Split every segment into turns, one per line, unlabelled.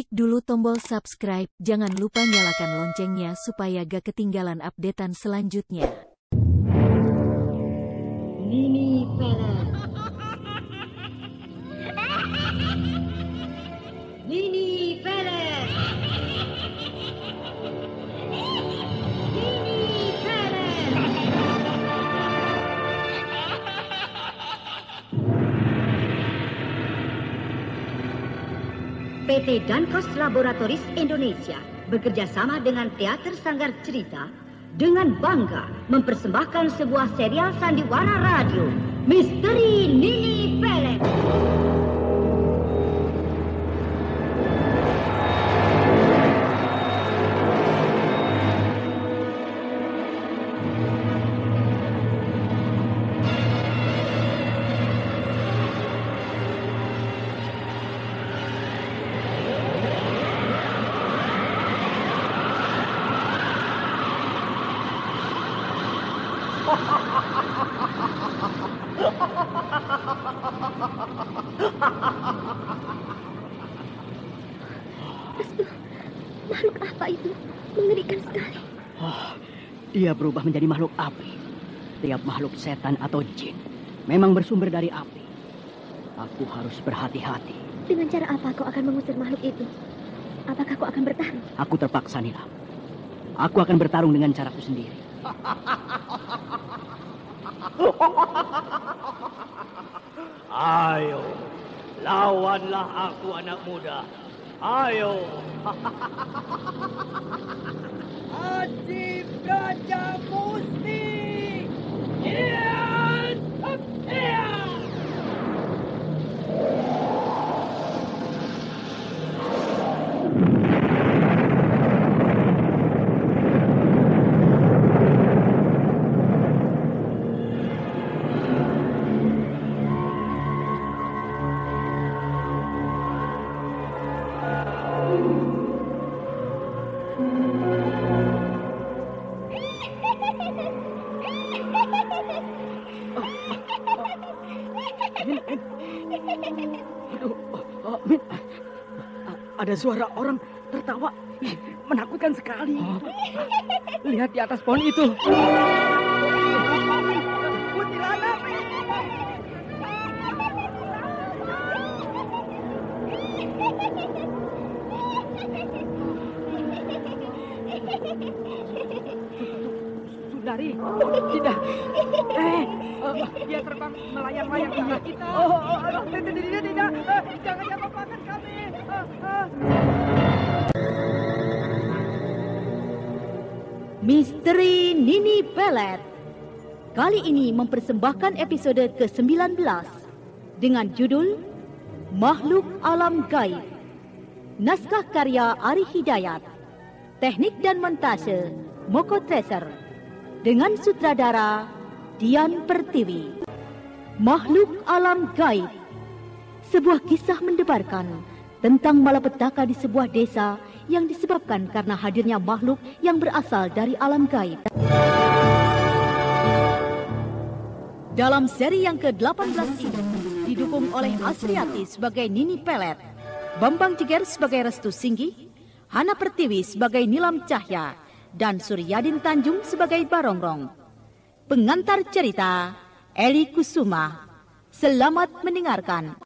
Klik dulu tombol subscribe, jangan lupa nyalakan loncengnya supaya gak ketinggalan updatean selanjutnya.
Nini Pelet. Nini Pelet. Nini Pelet. PT Dankos Laboratoris Indonesia bekerja sama dengan Teater Sanggar Cerita dengan bangga mempersembahkan sebuah serial sandiwara radio, Misteri Nini Pelet.
Makhluk apa itu? Mengerikan sekali.
Dia berubah menjadi makhluk api. Tiap makhluk setan atau jin memang bersumber dari api. Aku harus berhati-hati.
Dengan cara apa kau akan mengusir makhluk itu? Apakah kau akan bertarung?
Aku terpaksa, Nilam. Aku akan bertarung dengan caraku sendiri.
Ayo, lawanlah aku, anak muda. Ayo. Adi Braja Musti.
Min, ada suara orang tertawa. Menakutkan sekali. Lihat di atas pohon itu. Kuntilanak. Sundari, tidak. Dia terbang melayang-layang ke arah kita. Tidak. Jangan diapa-apakan kami.
Misteri Nini Pelet kali ini mempersembahkan episode ke-19 dengan judul Makhluk Alam Gaib. Naskah karya Ari Hidayat, teknik dan montase Moko Treasure, dengan sutradara Dian Pertiwi. Makhluk Alam Gaib, sebuah kisah mendebarkan tentang malapetaka di sebuah desa yang disebabkan karena hadirnya makhluk yang berasal dari alam gaib. Dalam seri yang ke-18 ini didukung oleh Asriati sebagai Nini Pelet, Bambang Jeger sebagai Restu Singgi, Hana Pertiwi sebagai Nilam Cahya, dan Suryadin Tanjung sebagai Barongrong. Pengantar cerita Eli Kusuma. Selamat mendengarkan.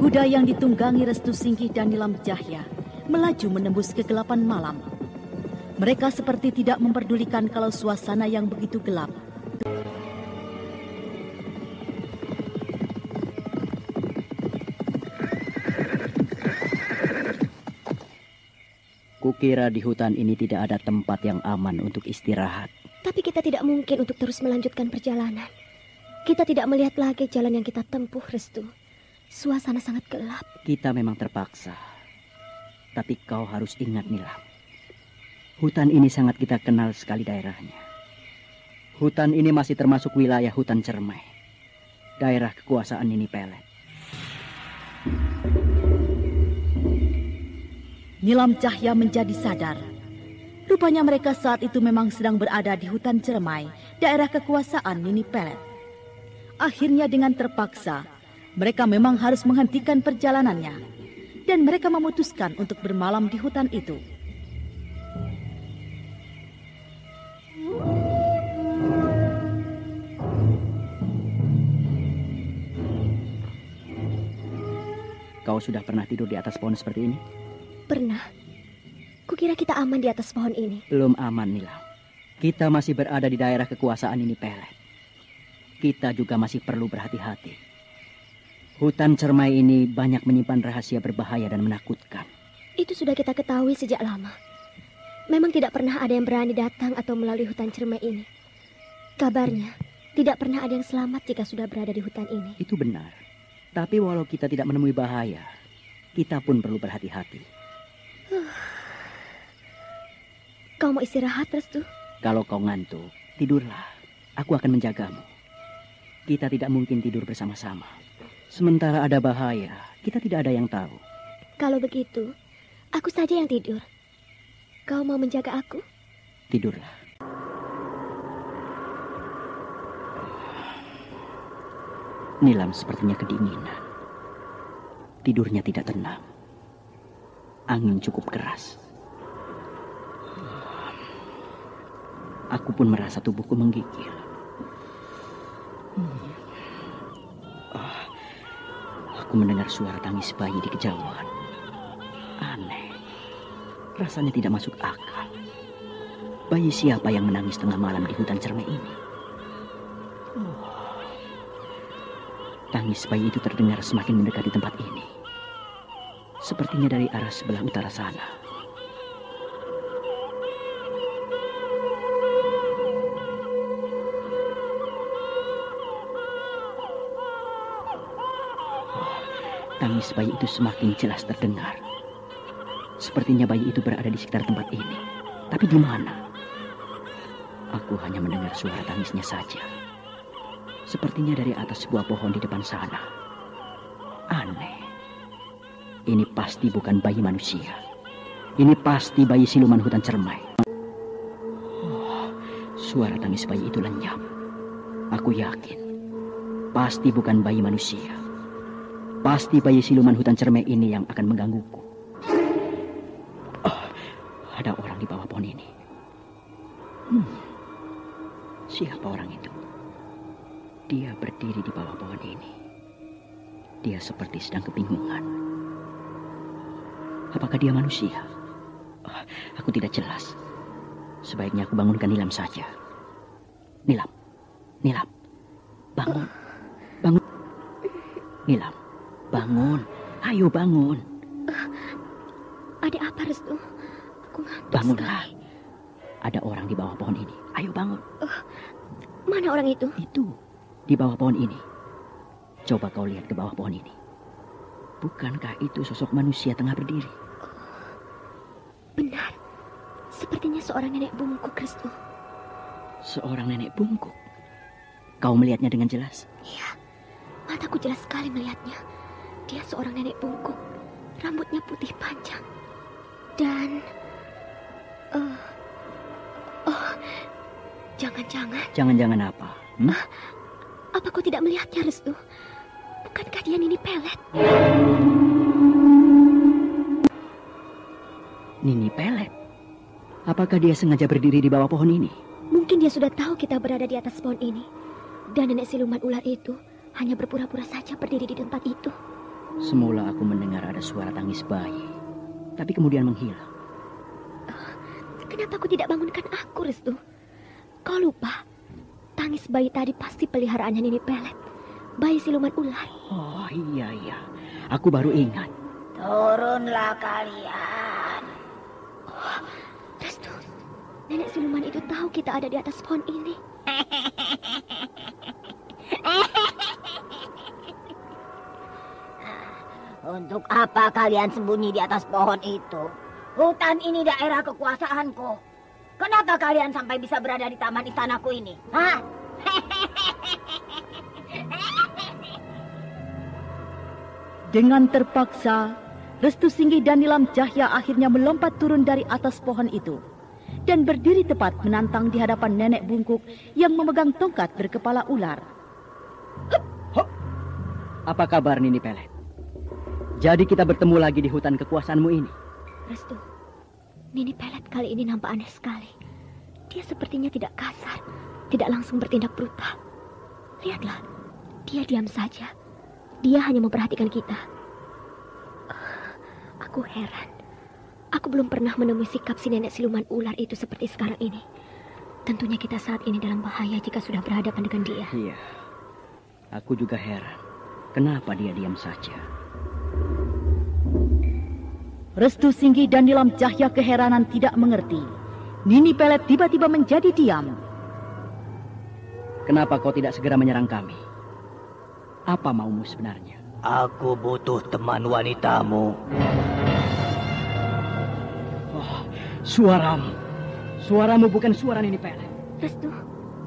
Kuda yang ditunggangi Restu Singgi dan Nilam Cahya melaju menembus kegelapan malam. Mereka seperti tidak memperdulikan kalau suasana yang begitu gelap.
Kukira di hutan ini tidak ada tempat yang aman untuk istirahat.
Tapi kita tidak mungkin untuk terus melanjutkan perjalanan. Kita tidak melihat lagi jalan yang kita tempuh, Restu. Suasana sangat gelap.
Kita memang terpaksa. Tapi kau harus ingat, Nilam. Hutan ini sangat kita kenal sekali daerahnya. Hutan ini masih termasuk wilayah hutan Cermai, daerah kekuasaan Nini Pelet.
Nilam Cahya menjadi sadar. Rupanya mereka saat itu memang sedang berada di hutan Cermai, daerah kekuasaan Nini Pelet. Akhirnya dengan terpaksa, mereka memang harus menghentikan perjalanannya. dan mereka memutuskan untuk bermalam di hutan itu.
Kau sudah pernah tidur di atas pohon seperti ini?
Pernah. Kukira kita aman di atas pohon ini.
Belum aman, Nilam. Kita masih berada di daerah kekuasaan ini Pelet. Kita juga masih perlu berhati-hati. Hutan cermai ini banyak menyimpan rahasia berbahaya dan menakutkan.
Itu sudah kita ketahui sejak lama. Memang tidak pernah ada yang berani datang atau melalui hutan cermai ini. Kabarnya, tidak pernah ada yang selamat jika sudah berada di hutan ini.
Itu benar. Tapi walau kita tidak menemui bahaya, kita pun perlu berhati-hati.
Kau mau istirahat, Restu?
Kalau kau ngantuk, tidurlah. Aku akan menjagamu. Kita tidak mungkin tidur bersama-sama. Sementara ada bahaya, kita tidak ada yang tahu.
Kalau begitu, aku saja yang tidur. Kau mau menjaga aku?
Tidurlah. Nilam sepertinya kedinginan. Tidurnya tidak tenang. Angin cukup keras. Aku pun merasa tubuhku menggigil. Aku mendengar suara tangis bayi di kejauhan. Aneh. Rasanya tidak masuk akal. Bayi siapa yang menangis tengah malam di hutan cermai ini? Tangis bayi itu terdengar semakin mendekati tempat ini. Sepertinya dari arah sebelah utara sana. Tangis bayi itu semakin jelas terdengar. Sepertinya bayi itu berada di sekitar tempat ini. Tapi di mana? Aku hanya mendengar suara tangisnya saja. Sepertinya dari atas sebuah pohon di depan sana. Aneh. Ini pasti bukan bayi manusia. Ini pasti bayi siluman hutan cermai. Suara tangis bayi itu lenyap. Aku yakin. Pasti bukan bayi manusia. Pasti bayi siluman hutan cermai ini yang akan menggangguku. Ada orang di bawah pohon ini. Siapa orang itu? Dia berdiri di bawah pohon ini. Dia seperti sedang kebingungan. Apakah dia manusia? Aku tidak jelas. Sebaiknya aku bangunkan Nilam saja. Nilam, Nilam, bangun, bangun. Nilam, bangun, ayo bangun.
Ada apa, Restu? Aku ngantuk.
Bangunlah. Ada orang di bawah pohon ini. Ayo bangun.
Mana orang itu?
Itu, di bawah pohon ini. Coba kau lihat ke bawah pohon ini. Bukankah itu sosok manusia tengah berdiri?
Benar. Sepertinya seorang nenek bungkuk, Restu.
Seorang nenek bungkuk. Kau melihatnya dengan jelas?
Iya. Mataku jelas sekali melihatnya. Dia seorang nenek bungkuk. Rambutnya putih panjang. Dan... jangan-jangan...
Jangan-jangan apa?
Apa kau tidak melihatnya, Restu? Bukankah dia Nini Pelet?
Nini Pelet? Apakah dia sengaja berdiri di bawah pohon ini?
Mungkin dia sudah tahu kita berada di atas pohon ini. Dan nenek siluman ular itu hanya berpura-pura saja berdiri di tempat itu.
Semula aku mendengar ada suara tangis bayi. Tapi kemudian menghilang.
Kenapa aku tidak bangunkan aku, Restu? Kau lupa? Tangis bayi tadi pasti peliharaannya Nini Pelet. Bayi siluman ular.
Oh iya. Aku baru ingat.
Turunlah kalian.
Restu, nenek siluman itu tahu kita ada di atas pohon ini.
Untuk apa kalian sembunyi di atas pohon itu? Hutan ini daerah kekuasaanku. Kenapa kalian sampai bisa berada di taman istanaku ini? Hah?
Dengan terpaksa, Restu Singgi dan Nilam Cahya akhirnya melompat turun dari atas pohon itu dan berdiri tepat menantang di hadapan nenek bungkuk yang memegang tongkat berkepala ular.
Apa kabar Nini Pelet? Jadi kita bertemu lagi di hutan kekuasaanmu ini.
Restu, Nini Pelet kali ini nampak aneh sekali. Dia sepertinya tidak kasar, tidak langsung bertindak brutal. Lihatlah, dia diam saja. Dia hanya memperhatikan kita. Aku heran. Aku belum pernah menemui sikap si nenek siluman ular itu seperti sekarang ini. Tentunya kita saat ini dalam bahaya jika sudah berhadapan dengan dia.
Iya, aku juga heran. Kenapa dia diam saja?
Restu Singgi dan Nilam Cahya keheranan tidak mengerti. Nini Pelet tiba-tiba menjadi diam.
Kenapa kau tidak segera menyerang kami? Apa maumu sebenarnya?
Aku butuh teman wanitamu.
Oh, suaramu. Suaramu bukan suara Nini Pelet.
Restu,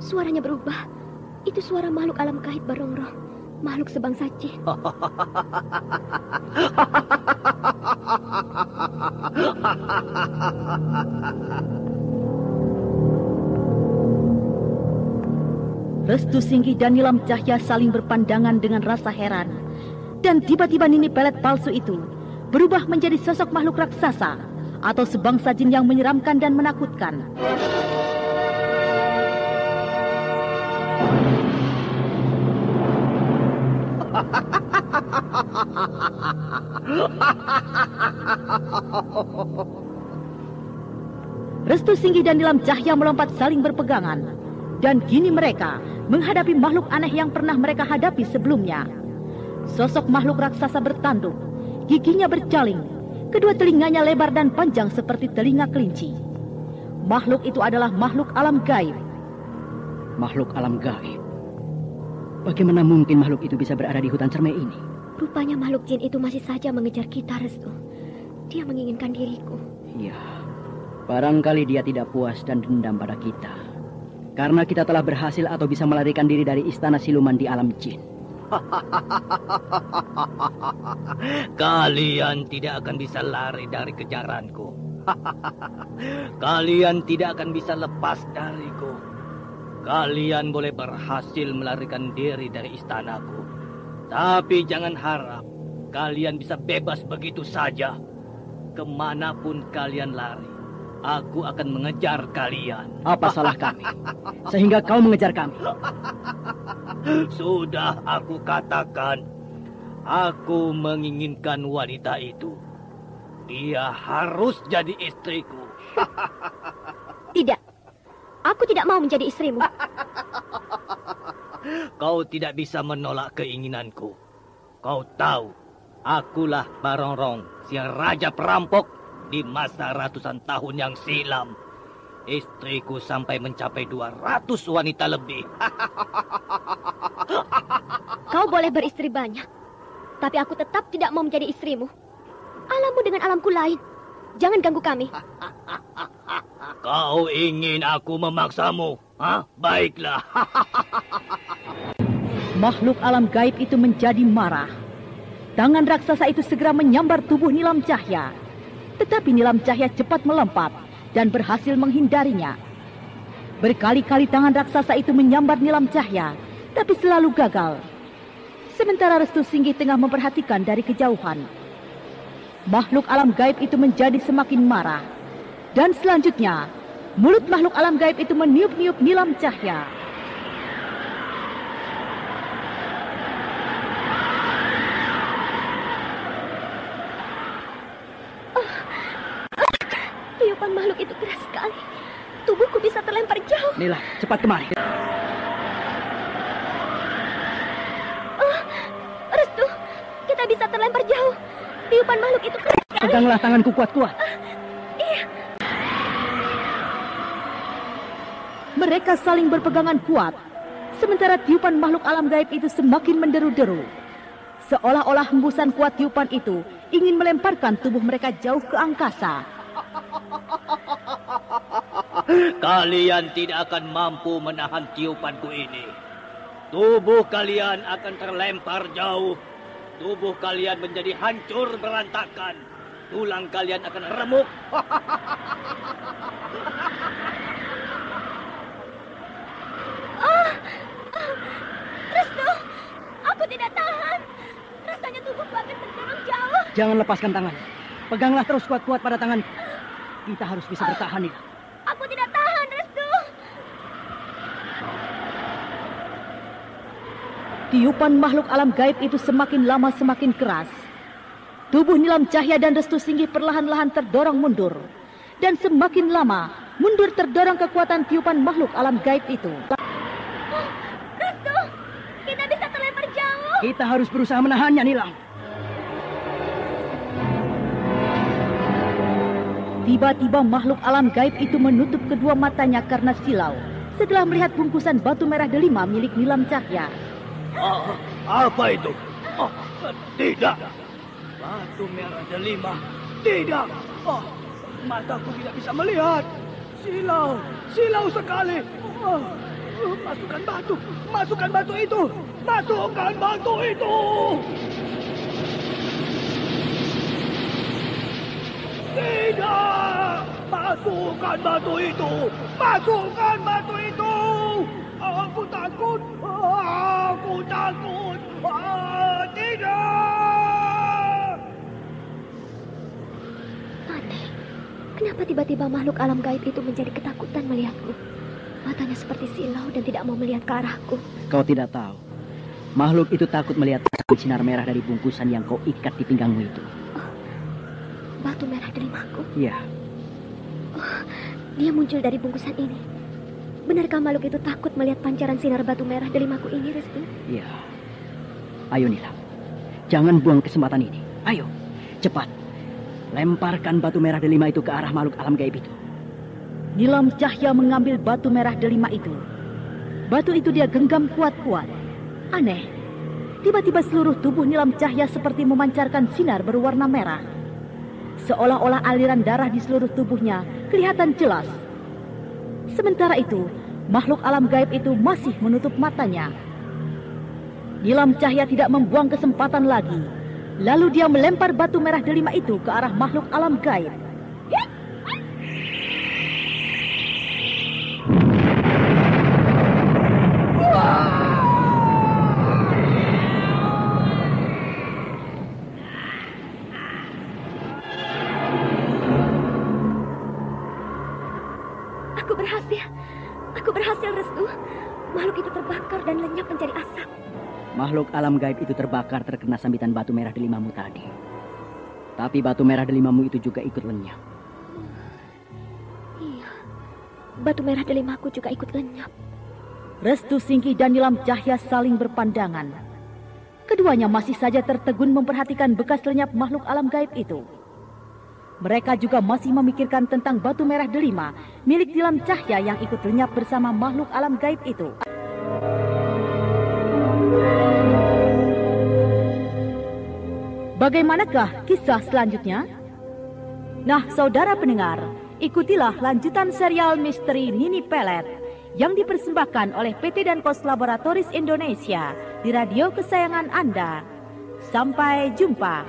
suaranya berubah. Itu suara makhluk alam gaib Barongrong. Makhluk sebangsa jin.
Restu Singgi dan Nilam Cahya saling berpandangan dengan rasa heran. Dan tiba-tiba Nini Pelet palsu itu berubah menjadi sosok makhluk raksasa atau sebangsa jin yang menyeramkan dan menakutkan. Restu Singgi dan Nilam Cahya melompat saling berpegangan. Dan kini mereka menghadapi makhluk aneh yang pernah mereka hadapi sebelumnya. Sosok makhluk raksasa bertanduk, giginya bercaling, kedua telinganya lebar dan panjang seperti telinga kelinci. Makhluk itu adalah makhluk alam gaib.
Makhluk alam gaib? Bagaimana mungkin makhluk itu bisa berada di hutan cermai ini?
Rupanya makhluk jin itu masih saja mengejar kita, Restu. Dia menginginkan diriku.
Iya, barangkali dia tidak puas dan dendam pada kita. Karena kita telah berhasil atau bisa melarikan diri dari istana siluman di alam jin.
Kalian tidak akan bisa lari dari kejaranku. Kalian tidak akan bisa lepas dariku. Kalian boleh berhasil melarikan diri dari istanaku. Tapi jangan harap kalian bisa bebas begitu saja. Kemanapun kalian lari, aku akan mengejar kalian.
Apa salah kami? Sehingga kau mengejar kami.
Sudah aku katakan, aku menginginkan wanita itu. Dia harus jadi istriku.
Tidak, aku tidak mau menjadi istrimu.
Kau tidak bisa menolak keinginanku. Kau tahu, akulah Barongrong, si raja perampok di masa ratusan tahun yang silam. Istriku sampai mencapai 200 wanita lebih.
Kau boleh beristri banyak, tapi aku tetap tidak mau menjadi istrimu. Alammu dengan alamku lain. Jangan ganggu kami.
Kau ingin aku memaksamu? Hah? Baiklah.
Makhluk alam gaib itu menjadi marah. Tangan raksasa itu segera menyambar tubuh Nilam Cahya. Tetapi Nilam Cahya cepat melompat dan berhasil menghindarinya. Berkali-kali tangan raksasa itu menyambar Nilam Cahya, tapi selalu gagal. Sementara Restu Singgi tengah memperhatikan dari kejauhan. Makhluk alam gaib itu menjadi semakin marah. Dan selanjutnya, mulut makhluk alam gaib itu meniup-niup Nilam Cahya.
Tiupan makhluk itu keras sekali. Tubuhku bisa terlempar jauh.
Nila, cepat kemari.
Restu, kita bisa terlempar jauh. Tiupan makhluk itu keras sekali.
Peganglah tanganku kuat-kuat.
Iya.
Mereka saling berpegangan kuat. Sementara tiupan makhluk alam gaib itu semakin menderu-deru. Seolah-olah hembusan kuat tiupan itu ingin melemparkan tubuh mereka jauh ke angkasa.
Kalian tidak akan mampu menahan tiupanku ini. Tubuh kalian akan terlempar jauh. Tubuh kalian menjadi hancur berantakan. Tulang kalian akan remuk.
Restu, aku tidak tahan. Rasanya tubuhku akan terdorong jauh.
Jangan lepaskan tangan. Peganglah terus kuat-kuat pada tangan. Kita harus bisa bertahan, Nilam.
Aku tidak tahan, Restu.
Tiupan makhluk alam gaib itu semakin lama semakin keras. Tubuh Nilam Cahya dan Restu Singgih perlahan-lahan terdorong mundur. Dan semakin lama, mundur terdorong kekuatan tiupan makhluk alam gaib itu.
Restu, kita bisa terlempar jauh.
Kita harus berusaha menahannya, Nilam.
Tiba-tiba makhluk alam gaib itu menutup kedua matanya karena silau setelah melihat bungkusan batu merah delima milik Nilam Cahya.
Apa itu? Tidak. Batu merah delima. Tidak. Mataku tidak bisa melihat. Silau sekali. Masukkan batu itu. Masukkan batu itu. Tidak! Masukkan batu itu! Masukkan batu itu! Aku takut! Aku takut! Tidak!
Aneh, kenapa tiba-tiba makhluk alam gaib itu menjadi ketakutan melihatku? Matanya seperti silau dan tidak mau melihat ke arahku.
Kau tidak tahu. Makhluk itu takut melihat sinar merah dari bungkusan yang kau ikat di pinggangmu itu.
Batu merah delimaku?
Iya.
Dia muncul dari bungkusan ini. Benarkah makhluk itu takut melihat pancaran sinar batu merah delimaku ini, Restu?
Iya. Ayo Nilam, jangan buang kesempatan ini. Ayo, cepat. Lemparkan batu merah delima itu ke arah makhluk alam gaib itu.
Nilam Cahya mengambil batu merah delima itu. Batu itu dia genggam kuat-kuat. Aneh, tiba-tiba seluruh tubuh Nilam Cahya seperti memancarkan sinar berwarna merah. Seolah-olah aliran darah di seluruh tubuhnya kelihatan jelas. Sementara itu, makhluk alam gaib itu masih menutup matanya. Nilam Cahya tidak membuang kesempatan lagi. Lalu dia melempar batu merah delima itu ke arah makhluk alam gaib.
Aku berhasil, Restu. Makhluk itu terbakar dan lenyap mencari asap.
Makhluk alam gaib itu terbakar terkena sambitan batu merah delimamu tadi. Tapi batu merah delimamu itu juga ikut lenyap.
Iya, batu merah delimaku juga ikut lenyap.
Restu Singgih dan Nilam Cahya saling berpandangan. Keduanya masih saja tertegun memperhatikan bekas lenyap makhluk alam gaib itu. Mereka juga masih memikirkan tentang batu merah delima milik Nilam Cahya yang ikut lenyap bersama makhluk alam gaib itu. Bagaimanakah kisah selanjutnya? Nah, saudara pendengar, ikutilah lanjutan serial misteri Nini Pelet yang dipersembahkan oleh PT Danpos Laboratoris Indonesia di radio kesayangan Anda. Sampai jumpa.